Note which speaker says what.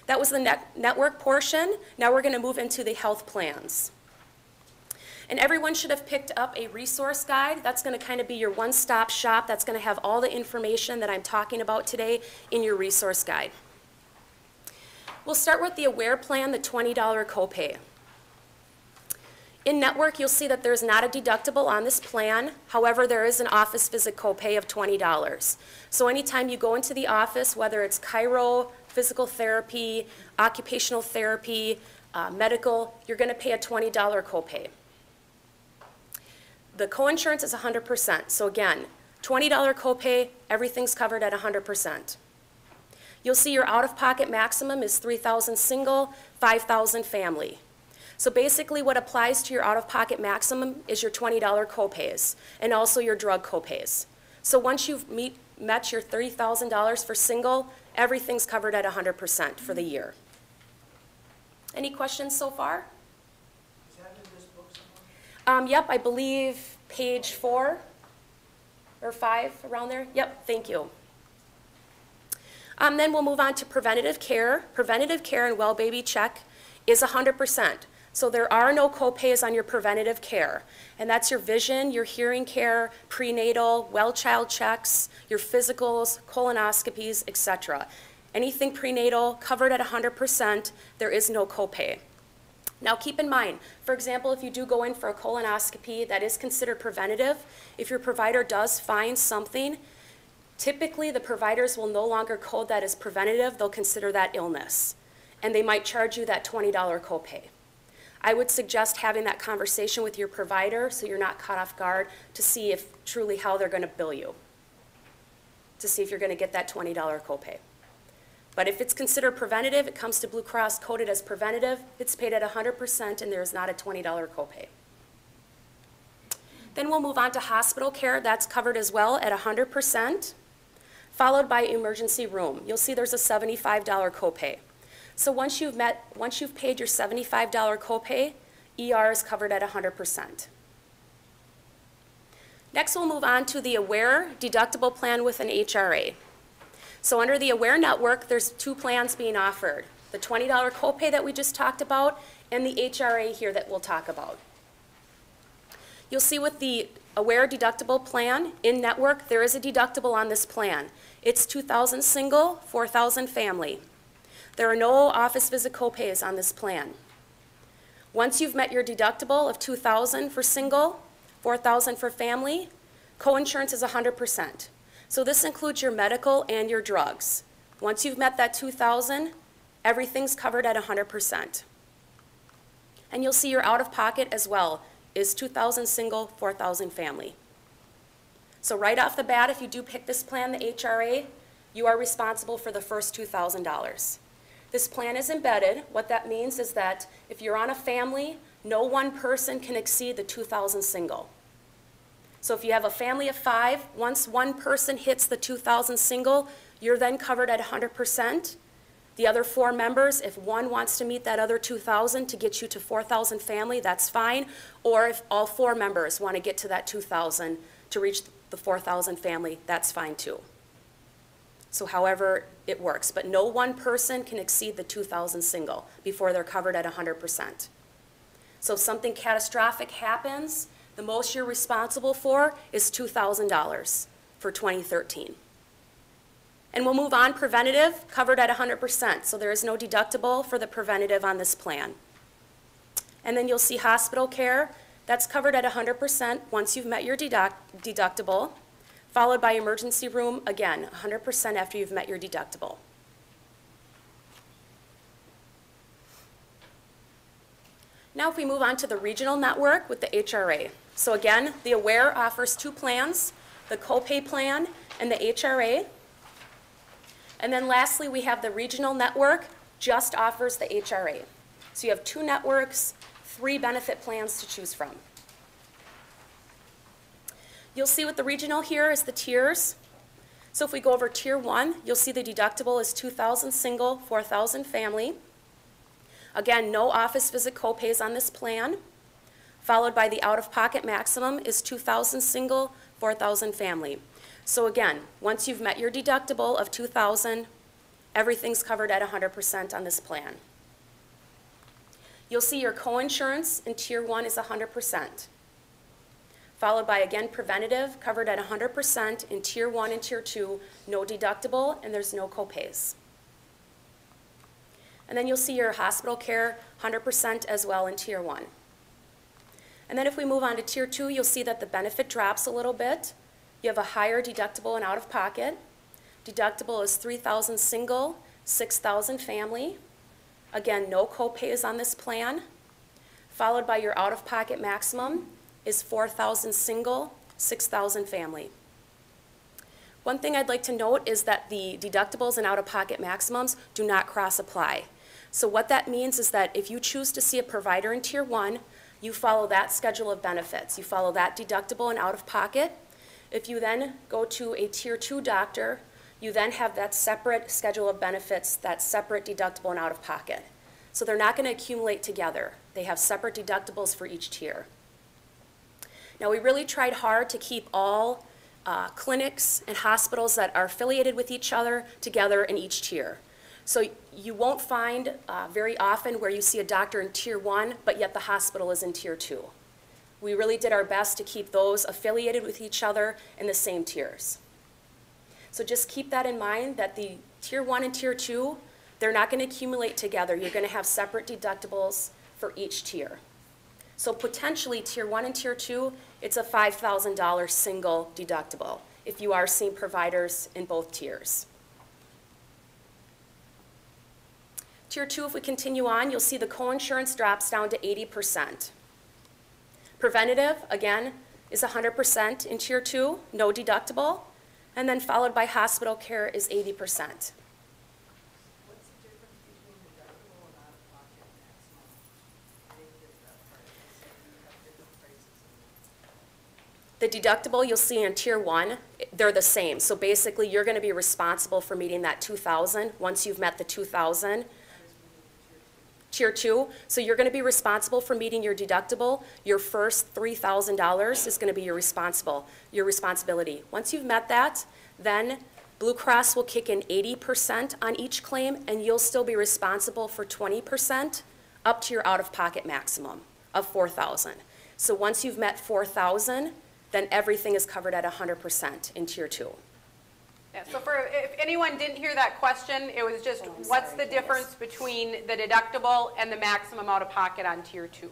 Speaker 1: That was the network portion. Now we're going to move into the health plans. And everyone should have picked up a resource guide. That's going to kind of be your one-stop shop. That's going to have all the information that I'm talking about today in your resource guide. We'll start with the Aware plan, the $20 copay. In network, you'll see that there's not a deductible on this plan. However, there is an office visit copay of $20. So anytime you go into the office, whether it's chiro, physical therapy, occupational therapy, medical, you're going to pay a $20 copay. The coinsurance is 100%. So again, $20 copay, everything's covered at 100%. You'll see your out-of-pocket maximum is $3,000 single, $5,000 family. So basically what applies to your out-of-pocket maximum is your $20 copays and also your drug copays. So once you've met your $30,000 for single, everything's covered at 100% for the year. Any questions so far? Yep, I believe page 4 or 5, around there. Yep, thank you. Then we'll move on to preventative care. Preventative care and Well Baby Check is 100%. So there are no copays on your preventative care. And that's your vision, your hearing care, prenatal, well child checks, your physicals, colonoscopies, etc. Anything prenatal covered at 100%, there is no copay. Now keep in mind, for example, if you do go in for a colonoscopy that is considered preventative, if your provider does find something, typically the providers will no longer code that as preventative, they'll consider that illness. And they might charge you that $20 copay. I would suggest having that conversation with your provider so you're not caught off guard to see if truly how they're going to bill you, to see if you're going to get that $20 copay. But if it's considered preventative, it comes to Blue Cross coded as preventative, it's paid at 100% and there is not a $20 copay. Then we'll move on to hospital care. That's covered as well at 100%, followed by emergency room. You'll see there's a $75 copay. So once you've paid your $75 copay, ER is covered at 100%. Next, we'll move on to the Aware deductible plan with an HRA. So under the Aware network, there's 2 plans being offered. The $20 copay that we just talked about and the HRA here that we'll talk about. You'll see with the Aware deductible plan in network, there is a deductible on this plan. It's $2,000 single, $4,000 family. There are no office visit copays on this plan. Once you've met your deductible of $2,000 for single, $4,000 for family, coinsurance is 100%. So this includes your medical and your drugs. Once you've met that $2,000, everything's covered at 100%. And you'll see your out-of-pocket as well is $2,000 single, $4,000 family. So right off the bat, if you do pick this plan, the HRA, you are responsible for the first $2,000. This plan is embedded. What that means is that if you're on a family, no one person can exceed the $2,000 single. So if you have a family of 5, once one person hits the $2,000 single, you're then covered at 100%. The other 4 members, if one wants to meet that other $2,000 to get you to $4,000 family, that's fine. Or if all 4 members want to get to that $2,000 to reach the $4,000 family, that's fine too. So however it works, but no one person can exceed the $2,000 single before they're covered at 100%. So if something catastrophic happens, the most you're responsible for is $2,000 for 2013. And we'll move on, preventative, covered at 100%, so there is no deductible for the preventative on this plan. And then you'll see hospital care, that's covered at 100% once you've met your deductible, followed by emergency room, again, 100% after you've met your deductible. Now if we move on to the regional network with the HRA. So again, the Aware offers 2 plans, the copay plan and the HRA. And then lastly, we have the regional network, just offers the HRA. So you have 2 networks, 3 benefit plans to choose from. You'll see with the regional here is the tiers. So if we go over tier 1, you'll see the deductible is $2,000 single, $4,000 family. Again, no office visit copays on this plan, followed by the out-of-pocket maximum is $2,000 single, $4,000 family. So again, once you've met your deductible of $2,000, everything's covered at 100% on this plan. You'll see your coinsurance in Tier 1 is 100%, followed by, again, preventative, covered at 100% in Tier 1 and Tier 2, no deductible, and there's no copays. And then you'll see your hospital care, 100% as well in Tier 1. And then if we move on to Tier 2, you'll see that the benefit drops a little bit. You have a higher deductible and out-of-pocket. Deductible is $3,000 single, $6,000 family. Again, no copays on this plan. Followed by your out-of-pocket maximum is $4,000 single, $6,000 family. One thing I'd like to note is that the deductibles and out-of-pocket maximums do not cross-apply. So what that means is that if you choose to see a provider in Tier 1, you follow that schedule of benefits. You follow that deductible and out-of-pocket. If you then go to a Tier 2 doctor, you then have that separate schedule of benefits, that separate deductible and out-of-pocket. So they're not going to accumulate together. They have separate deductibles for each tier. Now, we really tried hard to keep all clinics and hospitals that are affiliated with each other together in each tier. So you won't find very often where you see a doctor in Tier 1, but yet the hospital is in Tier 2. We really did our best to keep those affiliated with each other in the same tiers. So just keep that in mind, that the Tier 1 and Tier 2, they're not going to accumulate together. You're going to have separate deductibles for each tier. So potentially Tier 1 and Tier 2, it's a $5,000 single deductible if you are seeing providers in both tiers. Tier 2, if we continue on, you'll see the coinsurance drops down to 80%. Preventative, again, is 100% in Tier 2, no deductible, and then followed by hospital care is 80%.
Speaker 2: What's the difference between deductible and out-of-pocket maximum? I didn't get that part. You have different prices.
Speaker 1: The deductible you'll see in Tier 1, they're the same. So basically, you're going to be responsible for meeting that $2,000 once you've met the $2,000. Tier 2, so you're going to be responsible for meeting your deductible. Your first $3,000 is going to be your responsibility. Once you've met that, then Blue Cross will kick in 80% on each claim, and you'll still be responsible for 20% up to your out-of-pocket maximum of $4,000. So once you've met $4,000, then everything is covered at 100% in Tier 2.
Speaker 3: Yeah, so if anyone didn't hear that question, it was just what's the difference between the deductible and the maximum out-of-pocket on Tier 2?